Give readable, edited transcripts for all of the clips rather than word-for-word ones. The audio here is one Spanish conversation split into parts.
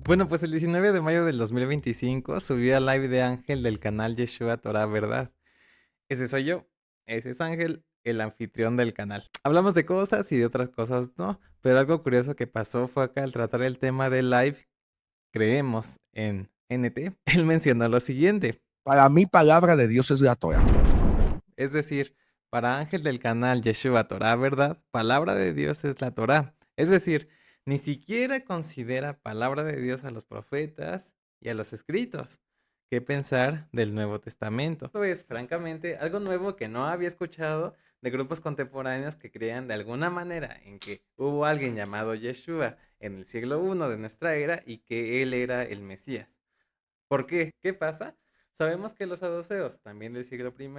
Bueno, pues el 19 de mayo del 2025 subí al live de Ángel del canal Yeshua Torah Verdad. Ese soy yo. Ese es Ángel, el anfitrión del canal. Hablamos de cosas y de otras cosas no, pero algo curioso que pasó fue acá al tratar el tema del live, creemos en NT, él mencionó lo siguiente. Para mí, palabra de Dios es la Torah. Es decir, para Ángel del canal Yeshua Torah Verdad, palabra de Dios es la Torah. Es decir, ni siquiera considera palabra de Dios a los profetas y a los escritos. ¿Qué pensar del Nuevo Testamento? Esto es, francamente, algo nuevo que no había escuchado de grupos contemporáneos que creían de alguna manera en que hubo alguien llamado Yeshua en el siglo I de nuestra era y que él era el Mesías. ¿Por qué? ¿Qué pasa? Sabemos que los saduceos, también del siglo I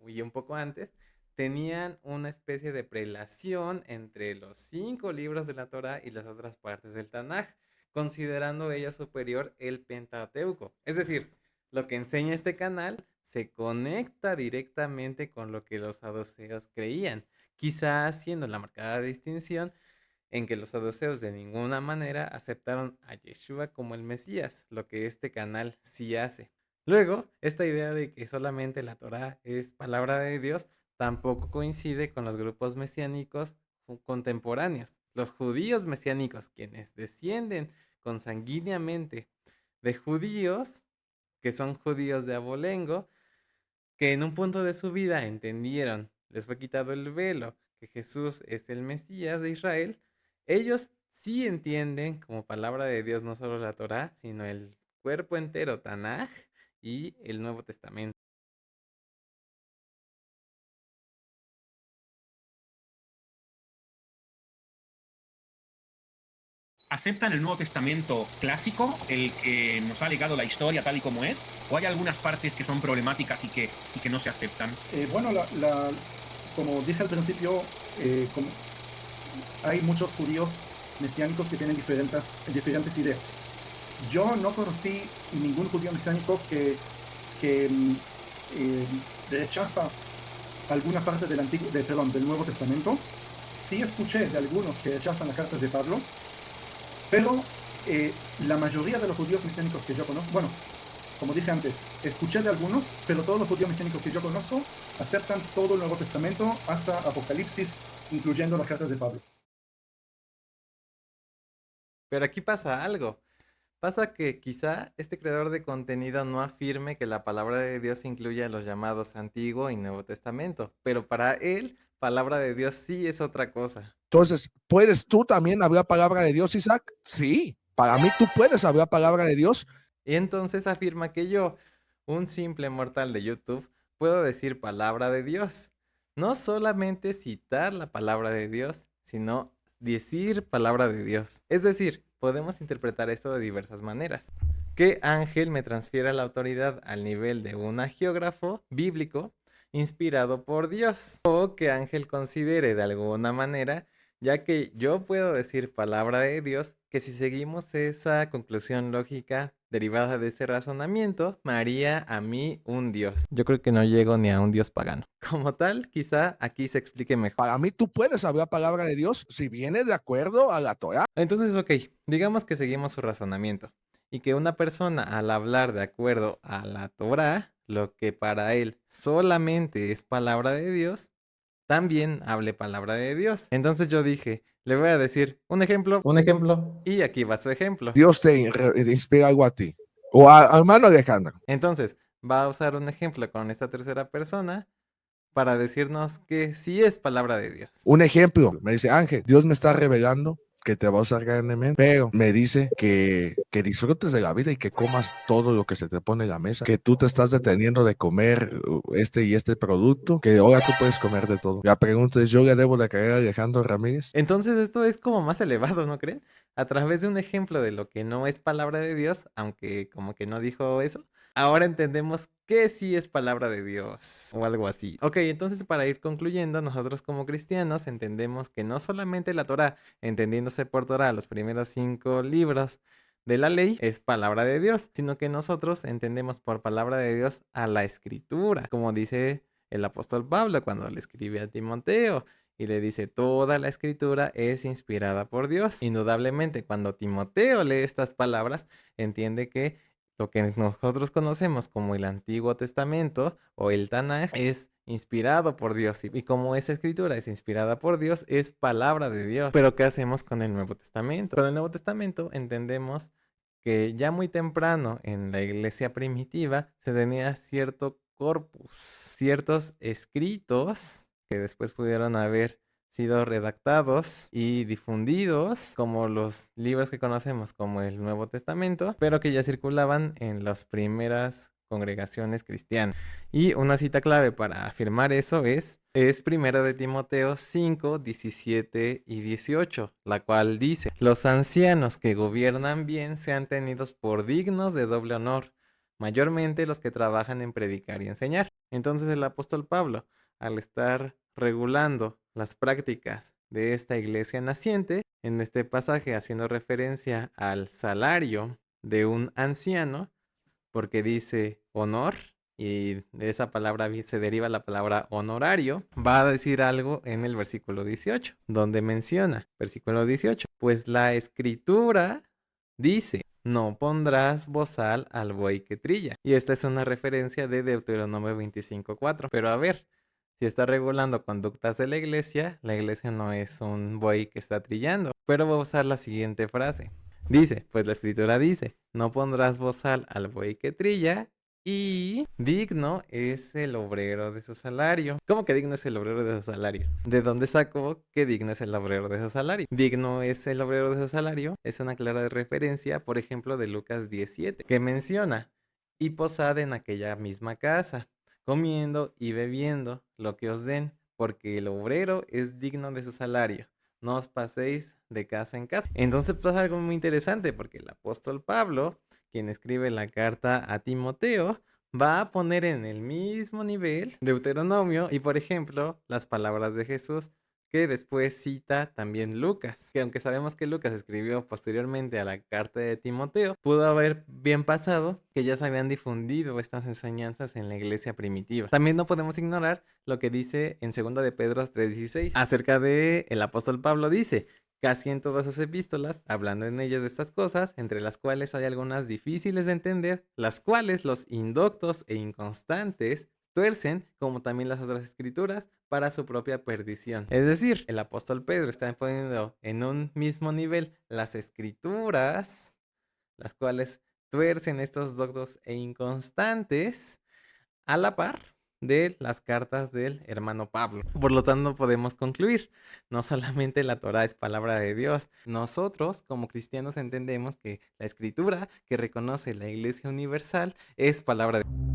y un poco antes, tenían una especie de prelación entre los 5 libros de la Torá y las otras partes del Tanaj, considerando ello superior el Pentateuco. Es decir, lo que enseña este canal se conecta directamente con lo que los saduceos creían, quizá haciendo la marcada distinción en que los saduceos de ninguna manera aceptaron a Yeshua como el Mesías, lo que este canal sí hace. Luego, esta idea de que solamente la Torá es palabra de Dios tampoco coincide con los grupos mesiánicos contemporáneos. Los judíos mesiánicos, quienes descienden consanguíneamente de judíos, que son judíos de abolengo, que en un punto de su vida entendieron, les fue quitado el velo, que Jesús es el Mesías de Israel, ellos sí entienden como palabra de Dios no solo la Torá, sino el cuerpo entero, Tanaj, y el Nuevo Testamento. ¿Aceptan el Nuevo Testamento clásico, el que nos ha legado la historia tal y como es? ¿O hay algunas partes que son problemáticas y que no se aceptan? Bueno, como dije al principio, hay muchos judíos mesiánicos que tienen diferentes ideas. Yo no conocí ningún judío mesiánico que rechaza alguna parte del Nuevo Testamento. Sí escuché de algunos que rechazan las cartas de Pablo, pero la mayoría de los judíos mesiánicos que yo conozco, bueno, como dije antes, escuché de algunos, pero todos los judíos mesiánicos que yo conozco aceptan todo el Nuevo Testamento hasta Apocalipsis, incluyendo las cartas de Pablo. Pero aquí pasa algo. Pasa que quizá este creador de contenido no afirme que la palabra de Dios incluya los llamados Antiguo y Nuevo Testamento, pero para él, palabra de Dios sí es otra cosa. Entonces, ¿puedes tú también hablar palabra de Dios, Isaac? Sí, para mí tú puedes hablar palabra de Dios. Y entonces afirma que yo, un simple mortal de YouTube, puedo decir palabra de Dios. No solamente citar la palabra de Dios, sino decir palabra de Dios. Es decir, podemos interpretar esto de diversas maneras. Que Ángel me transfiera la autoridad al nivel de un agiógrafo bíblico inspirado por Dios. O que Ángel considere de alguna manera, ya que yo puedo decir palabra de Dios, que si seguimos esa conclusión lógica derivada de ese razonamiento, me haría a mí un Dios. Yo creo que no llego ni a un Dios pagano. Como tal, quizá aquí se explique mejor. Para mí tú puedes hablar palabra de Dios si viene de acuerdo a la Torah. Entonces, ok, digamos que seguimos su razonamiento y que una persona al hablar de acuerdo a la Torah, lo que para él solamente es palabra de Dios, también hable palabra de Dios. Entonces yo dije, le voy a decir un ejemplo, y aquí va su ejemplo. Dios te inspira algo a ti. O a hermano Alejandro. Entonces, va a usar un ejemplo con esta tercera persona para decirnos que sí es palabra de Dios. Un ejemplo, me dice Ángel, Dios me está revelando que te va a usar grandemente, pero me dice que disfrutes de la vida y que comas todo lo que se te pone en la mesa, que tú te estás deteniendo de comer este y este producto, que ahora tú puedes comer de todo. La pregunta es, ¿yo le debo de creer a Alejandro Ramírez? Entonces esto es como más elevado, ¿no creen? A través de un ejemplo de lo que no es palabra de Dios, aunque como que no dijo eso, ahora entendemos que sí es palabra de Dios o algo así. Ok, entonces para ir concluyendo, nosotros como cristianos entendemos que no solamente la Torah, entendiéndose por Torah los primeros 5 libros de la ley, es palabra de Dios, sino que nosotros entendemos por palabra de Dios a la escritura, como dice el apóstol Pablo cuando le escribe a Timoteo y le dice, toda la escritura es inspirada por Dios. Indudablemente, cuando Timoteo lee estas palabras, entiende que lo que nosotros conocemos como el Antiguo Testamento o el Tanaj es inspirado por Dios. Y como esa escritura es inspirada por Dios, es palabra de Dios. Pero ¿qué hacemos con el Nuevo Testamento? Con el Nuevo Testamento entendemos que ya muy temprano en la iglesia primitiva se tenía cierto corpus, ciertos escritos que después pudieron haber sido redactados y difundidos como los libros que conocemos como el Nuevo Testamento, pero que ya circulaban en las primeras congregaciones cristianas. Y una cita clave para afirmar eso es 1 de Timoteo 5, 17 y 18, la cual dice, los ancianos que gobiernan bien sean tenidos por dignos de doble honor, mayormente los que trabajan en predicar y enseñar. Entonces el apóstol Pablo, al estar regulando las prácticas de esta iglesia naciente, en este pasaje haciendo referencia al salario de un anciano, porque dice honor, y de esa palabra se deriva la palabra honorario, va a decir algo en el versículo 18, donde menciona, versículo 18, pues la escritura dice, no pondrás bozal al buey que trilla. Y esta es una referencia de Deuteronomio 25:4. Pero a ver, si está regulando conductas de la iglesia no es un buey que está trillando. Pero voy a usar la siguiente frase. Dice, pues la escritura dice, no pondrás bozal al buey que trilla y digno es el obrero de su salario. ¿Cómo que digno es el obrero de su salario? ¿De dónde sacó que digno es el obrero de su salario? Digno es el obrero de su salario. Es una clara referencia, por ejemplo, de Lucas 17, que menciona, y posad en aquella misma casa, comiendo y bebiendo lo que os den, porque el obrero es digno de su salario. No os paséis de casa en casa. Entonces pasa algo muy interesante, porque el apóstol Pablo, quien escribe la carta a Timoteo, va a poner en el mismo nivel Deuteronomio y, por ejemplo, las palabras de Jesús que después cita también Lucas, que aunque sabemos que Lucas escribió posteriormente a la carta de Timoteo, pudo haber bien pasado que ya se habían difundido estas enseñanzas en la iglesia primitiva. También no podemos ignorar lo que dice en 2 de Pedro 3:16 acerca de el apóstol Pablo. Dice, casi en todas sus epístolas, hablando en ellas de estas cosas, entre las cuales hay algunas difíciles de entender, las cuales los indoctos e inconstantes tuercen, como también las otras escrituras, para su propia perdición. Es decir, el apóstol Pedro está poniendo en un mismo nivel las escrituras, las cuales tuercen estos doctos e inconstantes, a la par de las cartas del hermano Pablo. Por lo tanto, podemos concluir, no solamente la Torá es palabra de Dios, nosotros como cristianos entendemos que la escritura que reconoce la Iglesia Universal es palabra de Dios.